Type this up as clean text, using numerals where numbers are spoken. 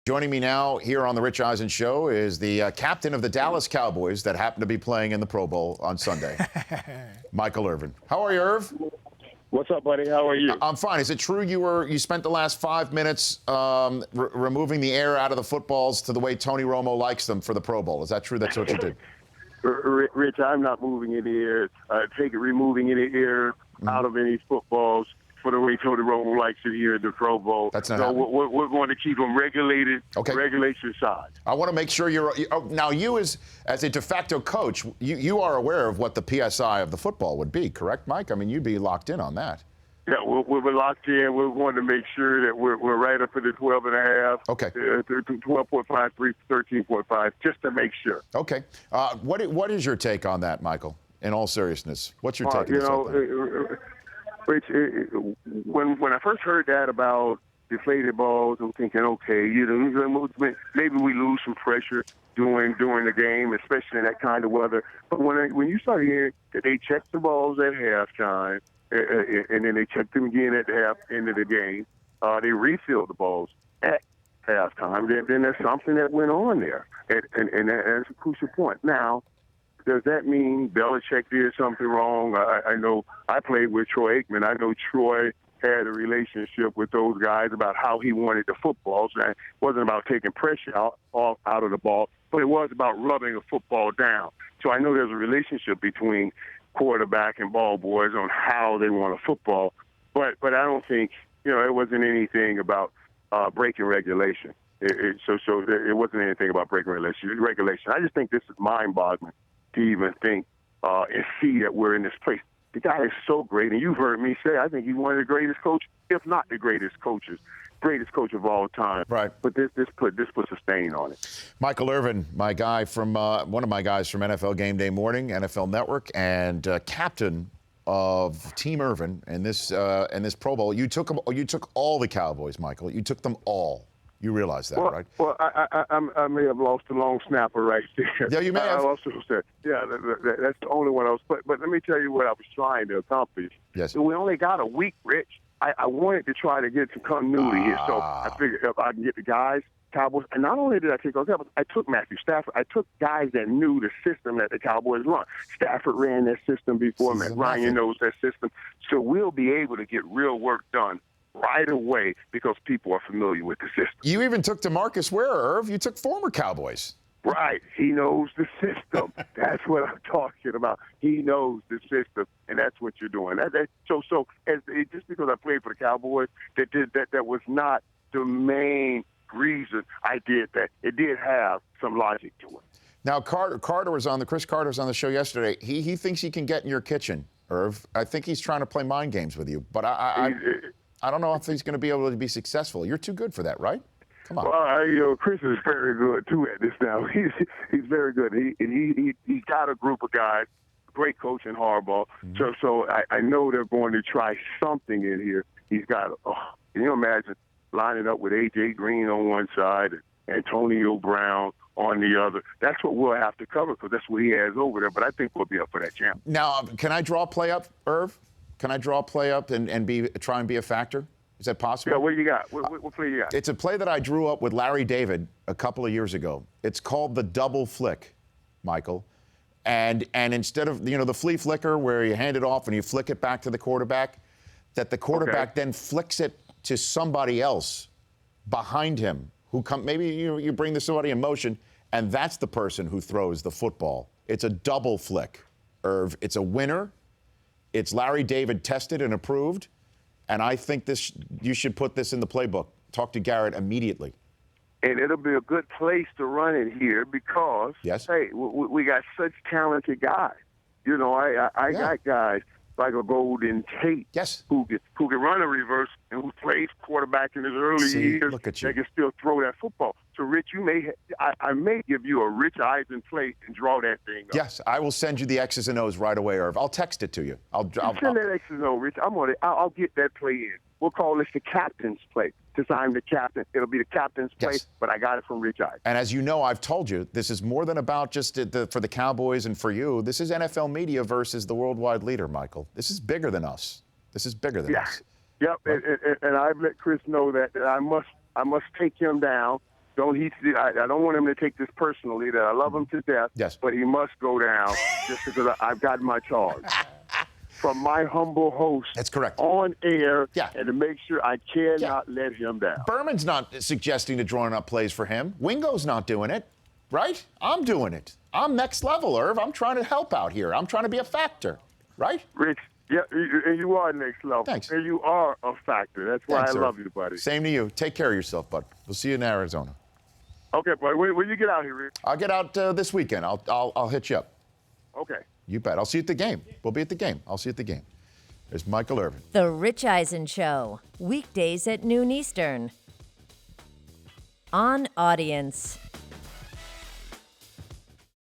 Joining me now here on the Rich Eisen Show is the captain of the Dallas Cowboys that happened to be playing in the Pro Bowl on Sunday, Michael Irvin. How are you, Irv? What's up, buddy? How are you? I'm fine. Is it true you spent the last 5 minutes removing the air out of the footballs to the way Tony Romo likes them for the Pro Bowl? Is that true? That's what you did? Rich, I'm not moving any air. Removing any air out of any footballs for the way Tony Romo likes it here in the Pro Bowl. That's not happening. We're going to keep them regulated, okay. Regulation side. I want to make sure now you as a de facto coach, you are aware of what the PSI of the football would be, correct, Mike? I mean, you'd be locked in on that. Yeah, we're locked in. We're going to make sure that we're right up at the 12.5. Okay. 12.5, 13.5, just to make sure. Okay. What is your take on that, Michael? In all seriousness, what's your take on this? Rich, when I first heard that about deflated balls, I'm thinking, okay, maybe we lose some pressure during the game, especially in that kind of weather. But when you start hearing that they check the balls at halftime, and then they check them again at the end of the game, they refill the balls at halftime, then there's something that went on there, and that's a crucial point. Now, does that mean Belichick did something wrong? I know I played with Troy Aikman. I know Troy had a relationship with those guys about how he wanted the footballs. And it wasn't about taking pressure out of the ball, but it was about rubbing a football down. So I know there's a relationship between quarterback and ball boys on how they want a football. But I don't think, it wasn't anything about breaking regulation. So it wasn't anything about breaking regulation. I just think this is mind-boggling to even think and see that we're in this place. The guy is so great, and you've heard me say I think he's one of the greatest coaches, if not the greatest coach of all time. Right. But this puts a stain on it. Michael Irvin, my guy from one of my guys from NFL Game Day Morning, NFL Network, and captain of Team Irvin in this Pro Bowl. You took all the Cowboys, Michael. You took them all. You realize that, right? Well, I may have lost a long snapper right there. Yeah, you may have. Yeah, that's the only one else. But let me tell you what I was trying to accomplish. Yes. So we only got a week, Rich. I wanted to try to get some continuity here. So I figured if I can get the guys, Cowboys, and not only did I take those guys, but I took Matthew Stafford. I took guys that knew the system that the Cowboys run. Stafford ran that system before. Matt Ryan knows that system. So we'll be able to get real work done right away because people are familiar with the system. You even took DeMarcus Ware, Irv. You took former Cowboys. Right. He knows the system. That's what I'm talking about. He knows the system, and that's what you're doing. Just because I played for the Cowboys, that was not the main reason I did that. It did have some logic to it. Now, Chris Carter was on the show yesterday. He thinks he can get in your kitchen, Irv. I think he's trying to play mind games with you, but I don't know if he's going to be able to be successful. You're too good for that, right? Come on. Well, Chris is very good too at this now. He's very good. He's got a group of guys, great coach in Harbaugh. Mm-hmm. So I know they're going to try something in here. He's got. Can you imagine lining up with A.J. Green on one side and Antonio Brown on the other? That's what we'll have to cover because that's what he has over there. But I think we'll be up for that champ. Now, can I draw a play up, Irv? Can I draw a play up and try and be a factor? Is that possible? Yeah, what do you got? What play you got? It's a play that I drew up with Larry David a couple of years ago. It's called the double flick, Michael. And instead of, the flea flicker where you hand it off and you flick it back to the quarterback, that the quarterback then flicks it to somebody else behind him who maybe you bring the somebody in motion, and that's the person who throws the football. It's a double flick, Irv. It's a winner. It's Larry David tested and approved, and I think you should put this in the playbook. Talk to Garrett immediately. And it'll be a good place to run it here because, hey, we got such talented guys. I got guys like a Golden Tate who can run a reverse and who plays quarterback in his early years. Look at you. They can still throw that football. So, Rich, I may give you a Rich Eisen play and draw that thing up. Yes, I will send you the X's and O's right away, Irv. I'll text it to you. I'll send that X's and O's, Rich. I'll get that play in. We'll call this the captain's play. Since I'm the captain, it'll be the captain's play, but I got it from Rich Eisen. And as you know, I've told you, this is more than about just for the Cowboys and for you. This is NFL media versus the worldwide leader, Michael. This is bigger than us. This is bigger than us. Yep, right? and I've let Chris know that I must take him down I don't want him to take this personally that I love him to death. Yes. But he must go down just because I've got my charge. From my humble host. That's correct. On air. Yeah. And to make sure I cannot let him down. Berman's not suggesting to drawing up plays for him. Wingo's not doing it, right? I'm doing it. I'm next level, Irv. I'm trying to help out here. I'm trying to be a factor, right? Rich, yeah, and you are next level. Thanks. And you are a factor. That's why Thanks, I Irv. love you, buddy. Same to you. Take care of yourself, bud. We'll see you in Arizona. Okay, buddy. When you get out here, Rich? I'll get out this weekend. I'll hit you up. Okay. You bet. I'll see you at the game. We'll be at the game. I'll see you at the game. There's Michael Irvin. The Rich Eisen Show, weekdays at noon Eastern. On Audience.